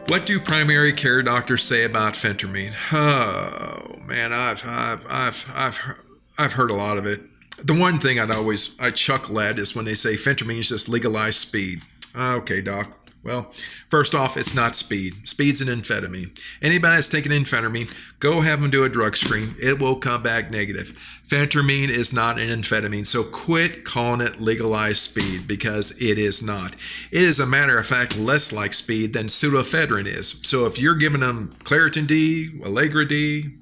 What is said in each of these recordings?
What do primary care doctors say about phentermine? Oh man, I've heard a lot of it. The one thing I chuckle at is when they say phentermine is just legalized speed. Okay, doc. Well, first off, it's not speed. Speed's an amphetamine. Anybody that's taking amphetamine, go have them do a drug screen. It will come back negative. Phentermine is not an amphetamine, so quit calling it legalized speed because it is not. It is, a matter of fact, less like speed than pseudoephedrine is. So if you're giving them Claritin D, Allegra D,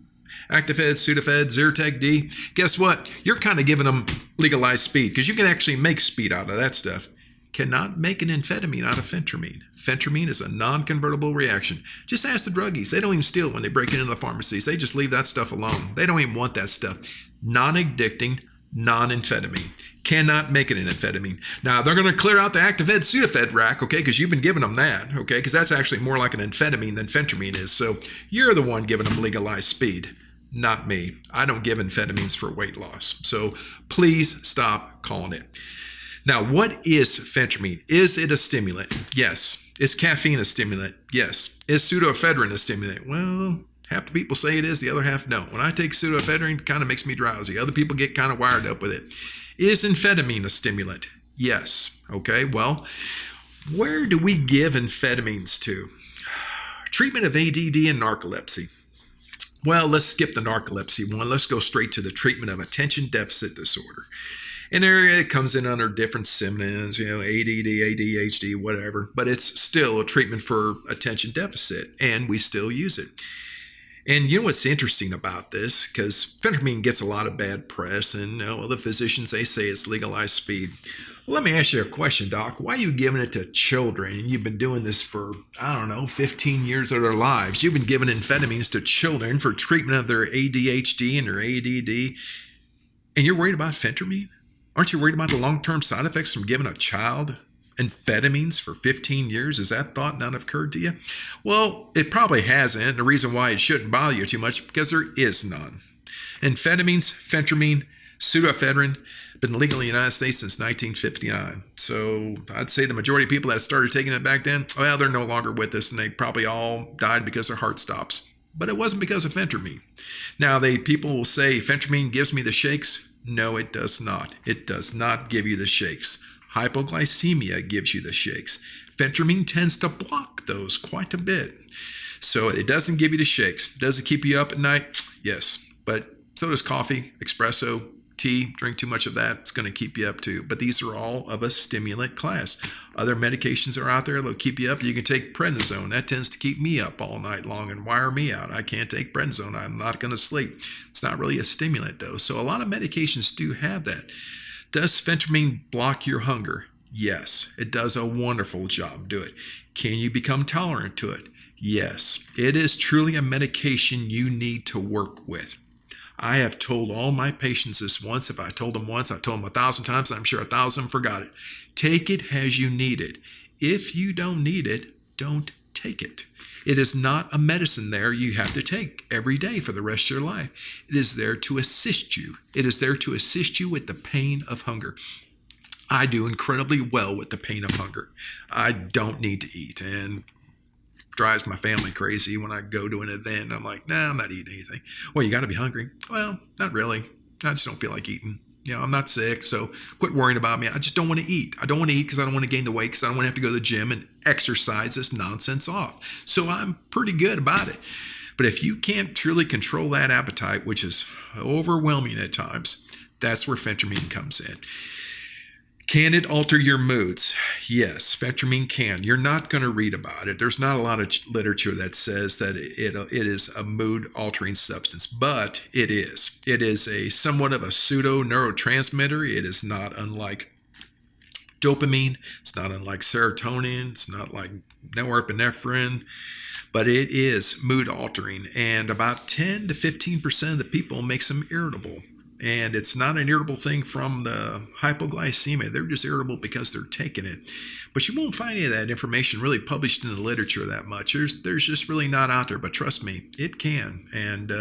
Actifed, Sudafed, Zyrtec D, guess what? You're kind of giving them legalized speed because you can actually make speed out of that stuff. Cannot make an amphetamine out of phentermine. Phentermine is a non-convertible reaction. Just ask the druggies. They don't even steal when they break into the pharmacies. They just leave that stuff alone. They don't even want that stuff. Non-addicting, non-amphetamine. Cannot make it an amphetamine. Now, they're going to clear out the Actifed Sudafed rack, okay, because you've been giving them that, okay, because that's actually more like an amphetamine than phentermine is. So you're the one giving them legalized speed, not me. I don't give amphetamines for weight loss. So please stop calling it. Now, what is phentermine? Is it a stimulant? Yes. Is caffeine a stimulant? Yes. Is pseudoephedrine a stimulant? Well, half the people say it is, the other half don't. When I take pseudoephedrine, it kind of makes me drowsy. Other people get kind of wired up with it. Is amphetamine a stimulant? Yes. Okay, well, where do we give amphetamines to? Treatment of ADD and narcolepsy. Well, let's skip the narcolepsy one. Let's go straight to the treatment of attention deficit disorder. An area it comes in under different synonyms, ADD, ADHD, whatever, but it's still a treatment for attention deficit, and we still use it. And you know what's interesting about this? Because phentermine gets a lot of bad press, and the physicians, they say it's legalized speed. Well, let me ask you a question, Doc. Why are you giving it to children? And you've been doing this for, 15 years of their lives. You've been giving amphetamines to children for treatment of their ADHD and their ADD, and you're worried about phentermine? Aren't you worried about the long-term side effects from giving a child amphetamines for 15 years? Has that thought not occurred to you? Well, it probably hasn't. The reason why it shouldn't bother you too much because there is none. Amphetamines, phentermine, pseudoephedrine, been legal in the United States since 1959. So I'd say the majority of people that started taking it back then, well, they're no longer with us, and they probably all died because their heart stops. But it wasn't because of phentermine. Now, people will say phentermine gives me the shakes. No, it does not. It does not give you the shakes. Hypoglycemia gives you the shakes. Phentermine tends to block those quite a bit. So it doesn't give you the shakes. Does it keep you up at night? Yes. But so does coffee, espresso, tea. Drink too much of that, it's going to keep you up too. But these are all of a stimulant class. Other medications are out there that'll keep you up. You can take prednisone. That tends to keep me up all night long and wire me out. I can't take prednisone. I'm not going to sleep. It's not really a stimulant though. So a lot of medications do have that. Does phentermine block your hunger? Yes. It does a wonderful job. Do it. Can you become tolerant to it? Yes. It is truly a medication you need to work with. I have told all my patients this once. If I told them once, I've told them 1,000 times. I'm sure 1,000 forgot it. Take it as you need it. If you don't need it, don't take it. It is not a medicine there you have to take every day for the rest of your life. It is there to assist you. It is there to assist you with the pain of hunger. I do incredibly well with the pain of hunger. I don't need to eat, and drives my family crazy when I go to an event. I'm like, nah, I'm not eating anything. Well, you got to be hungry. Well, not really. I just don't feel like eating. I'm not sick, so quit worrying about me. I just don't want to eat. I don't want to eat because I don't want to gain the weight, because I don't want to have to go to the gym and exercise this nonsense off. So I'm pretty good about it. But if you can't truly control that appetite, which is overwhelming at times, that's where phentermine comes in. Can it alter your moods? Yes, phentermine can. You're not going to read about it. There's not a lot of literature that says that it is a mood-altering substance, but it is. It is a somewhat of a pseudo-neurotransmitter. It is not unlike dopamine. It's not unlike serotonin. It's not like norepinephrine, but it is mood-altering, and about 10 to 15% of the people makes them irritable. And it's not an irritable thing from the hypoglycemia. They're just irritable because they're taking it. But you won't find any of that information really published in the literature that much. There's just really not out there. But trust me, it can. And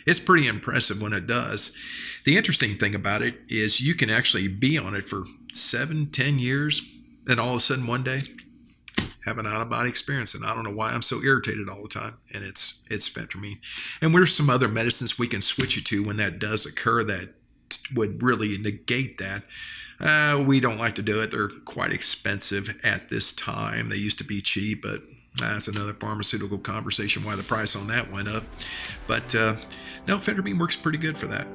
it's pretty impressive when it does. The interesting thing about it is you can actually be on it for 7-10 years, and all of a sudden one day, have an out-of-body experience, and I don't know why I'm so irritated all the time, and it's Phentermine. And there's some other medicines we can switch you to when that does occur that would really negate that. We don't like to do it. They're quite expensive at this time. They used to be cheap, but that's another pharmaceutical conversation why the price on that went up. But no, Phentermine works pretty good for that.